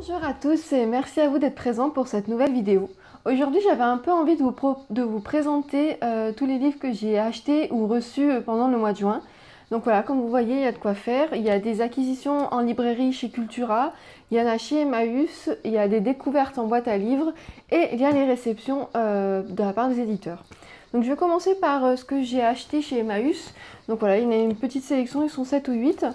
Bonjour à tous et merci à vous d'être présents pour cette nouvelle vidéo. Aujourd'hui j'avais un peu envie de vous présenter tous les livres que j'ai achetés ou reçus pendant le mois de juin. Donc voilà, comme vous voyez, il y a de quoi faire. Il y a des acquisitions en librairie chez Cultura, il y en a chez Emmaüs, il y a des découvertes en boîte à livres et il y a les réceptions de la part des éditeurs. Donc je vais commencer par ce que j'ai acheté chez Emmaüs. Donc voilà, il y en a une petite sélection, ils sont 7 ou 8.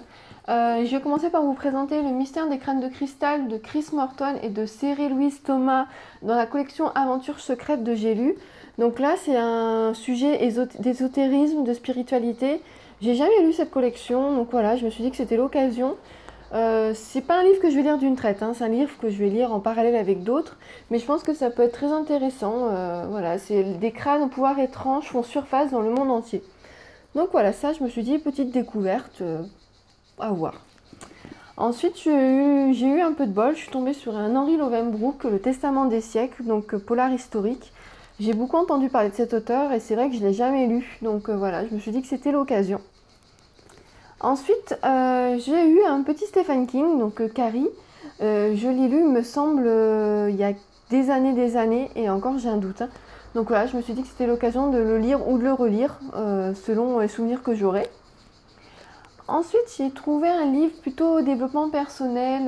Je vais commencer par vous présenter Le mystère des crânes de cristal de Chris Morton et de Cyril Louise Thomas dans la collection Aventures secrètes de J'ai lu. Donc là, c'est un sujet d'ésotérisme, de spiritualité. J'ai jamais lu cette collection, donc voilà, je me suis dit que c'était l'occasion. C'est pas un livre que je vais lire d'une traite, hein, c'est un livre que je vais lire en parallèle avec d'autres, mais je pense que ça peut être très intéressant. Voilà, c'est des crânes au pouvoir étrange font surface dans le monde entier. Donc voilà, ça, je me suis dit, petite découverte. À voir. Ensuite, j'ai eu un peu de bol, je suis tombée sur un Henry Lovenbrook, Le Testament des siècles, donc polar historique. J'ai beaucoup entendu parler de cet auteur et c'est vrai que je ne l'ai jamais lu, donc voilà, je me suis dit que c'était l'occasion. Ensuite, j'ai eu un petit Stephen King, donc Carrie. Je l'ai lu, il me semble, il y a des années, et encore j'ai un doute. Hein. Donc voilà, je me suis dit que c'était l'occasion de le lire ou de le relire, selon les souvenirs que j'aurai. Ensuite, j'ai trouvé un livre plutôt développement personnel.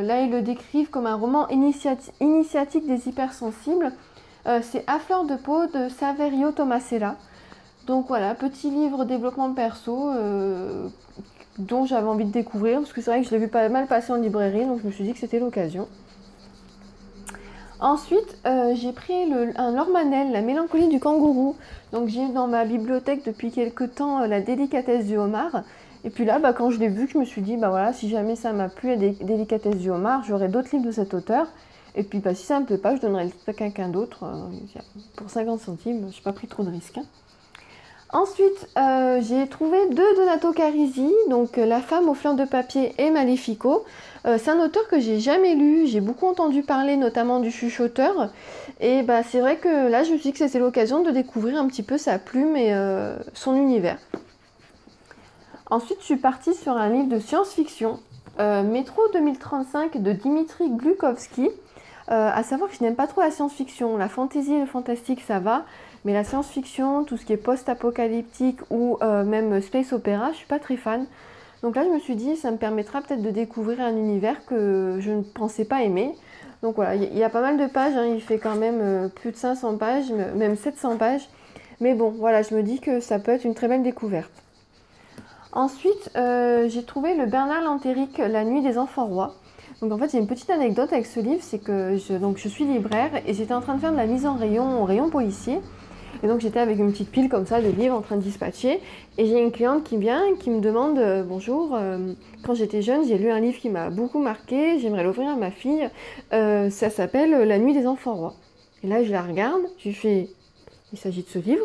Là, ils le décrivent comme un roman initiatique des hypersensibles. C'est À fleur de peau de Saverio Tomasella. Donc voilà, petit livre développement perso dont j'avais envie de découvrir parce que c'est vrai que je l'ai vu pas mal passer en librairie, donc je me suis dit que c'était l'occasion. Ensuite, j'ai pris un Laure Manel, La mélancolie du kangourou. Donc j'ai dans ma bibliothèque depuis quelques temps La délicatesse du homard. Et puis là, quand je l'ai vu, je me suis dit, voilà, si jamais ça m'a plu, La délicatesse du homard, j'aurai d'autres livres de cet auteur. Et puis si ça ne me plaît pas, je donnerai le titre à quelqu'un d'autre. Pour 50 centimes, je n'ai pas pris trop de risques. Hein. Ensuite, j'ai trouvé deux Donato Carisi, donc La femme aux fleurs de papier et Maléfico. C'est un auteur que j'ai jamais lu, j'ai beaucoup entendu parler notamment du chuchoteur. Et c'est vrai que là, je me suis dit que c'était l'occasion de découvrir un petit peu sa plume et son univers. Ensuite, je suis partie sur un livre de science-fiction, Métro 2035 de Dimitri Glukovski. À savoir que je n'aime pas trop la science-fiction, la fantasy et le fantastique ça va, mais la science-fiction, tout ce qui est post-apocalyptique ou même space opéra, je suis pas très fan. Donc là je me suis dit ça me permettra peut-être de découvrir un univers que je ne pensais pas aimer. Donc voilà, il y a pas mal de pages, hein, il fait quand même plus de 500 pages, même 700 pages. Mais bon, voilà, je me dis que ça peut être une très belle découverte. Ensuite, j'ai trouvé le Bernard Lantéric, La nuit des enfants rois. Donc en fait, j'ai une petite anecdote avec ce livre, c'est que je suis libraire et j'étais en train de faire de la mise en rayon au rayon policier. Et donc j'étais avec une petite pile comme ça de livres en train de dispatcher. Et j'ai une cliente qui vient, qui me demande bonjour, quand j'étais jeune, j'ai lu un livre qui m'a beaucoup marqué, j'aimerais l'offrir à ma fille. Ça s'appelle La nuit des enfants rois. Et là, je la regarde, je lui fais il s'agit de ce livre?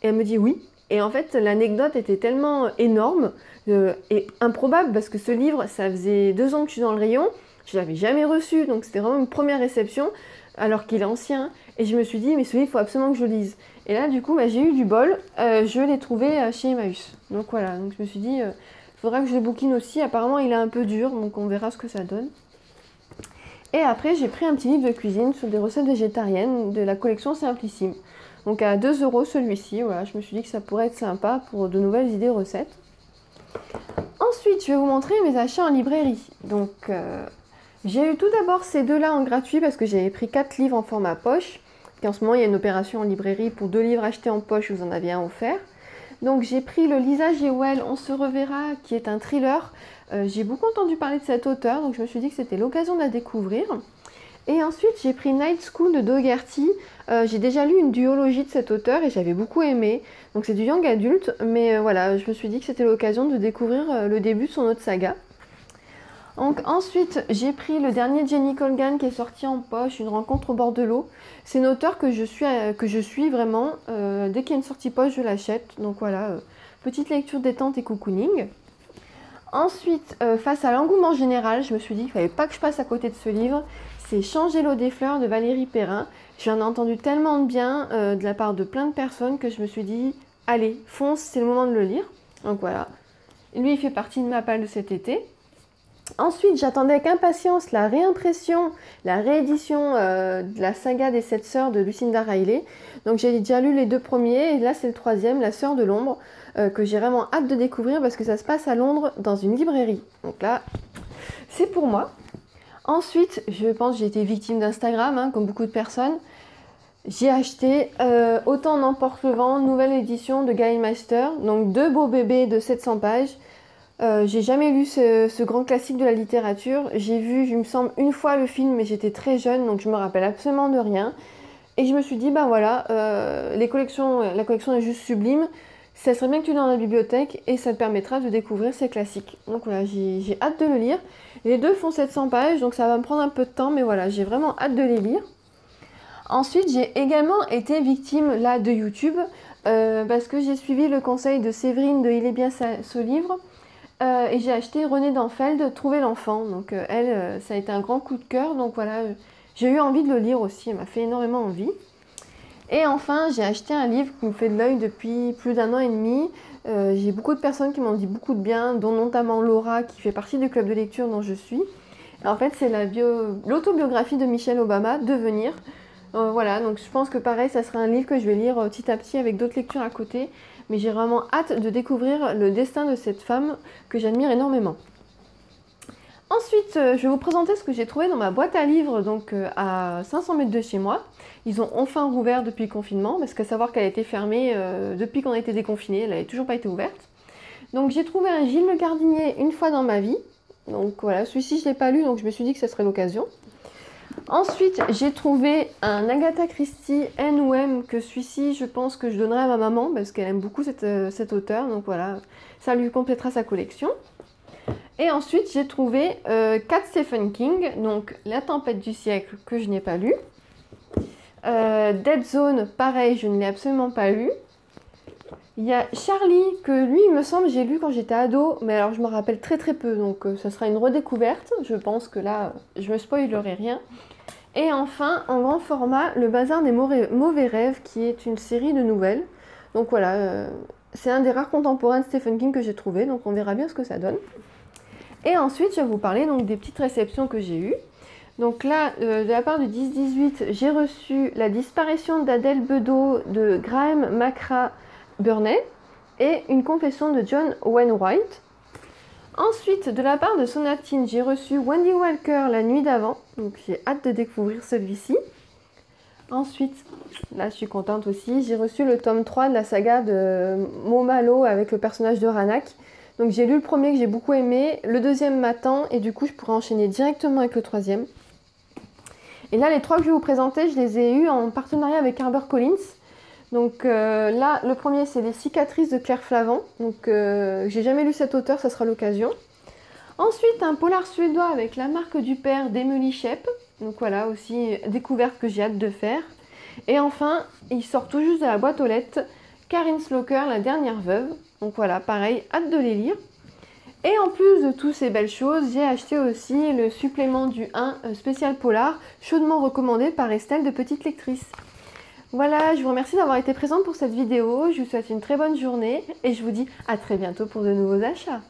Et elle me dit oui. Et en fait, l'anecdote était tellement énorme et improbable parce que ce livre, ça faisait 2 ans que je suis dans le rayon, je ne l'avais jamais reçu, donc c'était vraiment une première réception, alors qu'il est ancien. Et je me suis dit, mais ce livre, il faut absolument que je le lise. Et là, du coup, j'ai eu du bol, je l'ai trouvé chez Emmaüs. Donc voilà, donc je me suis dit, il faudra que je le bouquine aussi. Apparemment, il est un peu dur, donc on verra ce que ça donne. Et après, j'ai pris un petit livre de cuisine sur des recettes végétariennes de la collection Simplissime. Donc à 2 € celui-ci, voilà, je me suis dit que ça pourrait être sympa pour de nouvelles idées recettes. Ensuite, je vais vous montrer mes achats en librairie. Donc j'ai eu tout d'abord ces deux-là en gratuit parce que j'avais pris 4 livres en format poche. Et en ce moment, il y a une opération en librairie pour 2 livres achetés en poche, vous en aviez un offert. Donc j'ai pris le Lisa Jewell, On se reverra, qui est un thriller. J'ai beaucoup entendu parler de cet auteur, donc je me suis dit que c'était l'occasion de la découvrir. Et ensuite, j'ai pris Night School de Dougherty. J'ai déjà lu une duologie de cet auteur et j'avais beaucoup aimé. Donc c'est du young adulte, mais voilà, je me suis dit que c'était l'occasion de découvrir le début de son autre saga. Donc ensuite, j'ai pris le dernier Jenny Colgan qui est sorti en poche, Une rencontre au bord de l'eau. C'est une auteure que je suis vraiment. Dès qu'il y a une sortie poche, je l'achète. Donc voilà, petite lecture détente et cocooning. Ensuite, face à l'engouement général, je me suis dit qu'il ne fallait pas que je passe à côté de ce livre. C'est Changer l'eau des fleurs de Valérie Perrin. J'en ai entendu tellement de bien de la part de plein de personnes que je me suis dit, allez, fonce, c'est le moment de le lire. Donc voilà. Lui, il fait partie de ma palle de cet été. Ensuite, j'attendais avec impatience la réimpression, la réédition de la saga des 7 sœurs de Lucinda Riley. Donc j'ai déjà lu les 2 premiers et là c'est le 3e, La Sœur de l'Ombre, que j'ai vraiment hâte de découvrir parce que ça se passe à Londres dans une librairie. Donc là, c'est pour moi. Ensuite, je pense que j'ai été victime d'Instagram, hein, comme beaucoup de personnes. J'ai acheté Autant n'emporte le vent, nouvelle édition de Gaïa Master, donc 2 beaux bébés de 700 pages. J'ai jamais lu ce grand classique de la littérature. J'ai vu, il me semble, une fois le film, mais j'étais très jeune, donc je me rappelle absolument de rien. Et je me suis dit, ben voilà, la collection est juste sublime. Ça serait bien que tu l'aies dans la bibliothèque et ça te permettra de découvrir ces classiques. Donc voilà, j'ai hâte de le lire. Les 2 font 700 pages, donc ça va me prendre un peu de temps, mais voilà, j'ai vraiment hâte de les lire. Ensuite, j'ai également été victime là de YouTube, parce que j'ai suivi le conseil de Séverine de Il est bien ce livre. Et j'ai acheté Renée d'Enfeld, Trouver l'enfant. Donc elle, ça a été un grand coup de cœur. Donc voilà, j'ai eu envie de le lire aussi, elle m'a fait énormément envie. Et enfin, j'ai acheté un livre qui me fait de l'œil depuis plus d'1 an et demi. J'ai beaucoup de personnes qui m'ont dit beaucoup de bien, dont notamment Laura, qui fait partie du club de lecture dont je suis. En fait, c'est l'autobiographie de Michelle Obama, Devenir. Voilà, donc je pense que pareil, ça sera un livre que je vais lire petit à petit avec d'autres lectures à côté. Mais j'ai vraiment hâte de découvrir le destin de cette femme que j'admire énormément. Ensuite, je vais vous présenter ce que j'ai trouvé dans ma boîte à livres, donc à 500 mètres de chez moi. Ils ont enfin rouvert depuis le confinement, parce qu'à savoir qu'elle a été fermée depuis qu'on a été déconfinés, elle n'avait toujours pas été ouverte. Donc j'ai trouvé un Gilles Le Gardinier une fois dans ma vie. Donc voilà, celui-ci je ne l'ai pas lu, donc je me suis dit que ce serait l'occasion. Ensuite, j'ai trouvé un Agatha Christie N ou M, que celui-ci, je pense que je donnerai à ma maman, parce qu'elle aime beaucoup cet auteur, donc voilà, ça lui complétera sa collection. Et ensuite, j'ai trouvé 4 Stephen King, donc La Tempête du siècle, que je n'ai pas lu. Dead Zone, pareil, je ne l'ai absolument pas lu. Il y a Charlie, que lui, il me semble, j'ai lu quand j'étais ado, mais alors je me rappelle très très peu, donc ça sera une redécouverte. Je pense que là, je me spoilerai rien. Et enfin, en grand format, Le Bazar des mauvais rêves, qui est une série de nouvelles. Donc voilà, c'est un des rares contemporains de Stephen King que j'ai trouvé, donc on verra bien ce que ça donne. Et ensuite, je vais vous parler donc, des petites réceptions que j'ai eues. Donc là, de la part du 10-18, j'ai reçu La disparition d'Adèle Bedeau de Graham McCrae Burney et Une confession de John Wainwright. Ensuite, de la part de Sonatine, j'ai reçu Wendy Walker La nuit d'avant, donc j'ai hâte de découvrir celui-ci. Ensuite, là je suis contente aussi, j'ai reçu le tome 3 de la saga de Momalo avec le personnage de Ranak. Donc j'ai lu le premier que j'ai beaucoup aimé, le deuxième m'attend et du coup je pourrais enchaîner directement avec le 3e. Et là les 3 que je vais vous présenter, je les ai eus en partenariat avec HarperCollins. Donc là, le premier, c'est Les cicatrices de Claire Flavant. Donc j'ai jamais lu cet auteur, ça sera l'occasion. Ensuite, un polar suédois avec La marque du père d'Emily Shep. Donc voilà, aussi découverte que j'ai hâte de faire. Et enfin, il sort tout juste de la boîte aux lettres, Karin Sloker, La dernière veuve. Donc voilà, pareil, hâte de les lire. Et en plus de toutes ces belles choses, j'ai acheté aussi le supplément du 1 spécial polar, chaudement recommandé par Estelle de Petite Lectrice. Voilà, je vous remercie d'avoir été présente pour cette vidéo, je vous souhaite une très bonne journée et je vous dis à très bientôt pour de nouveaux achats.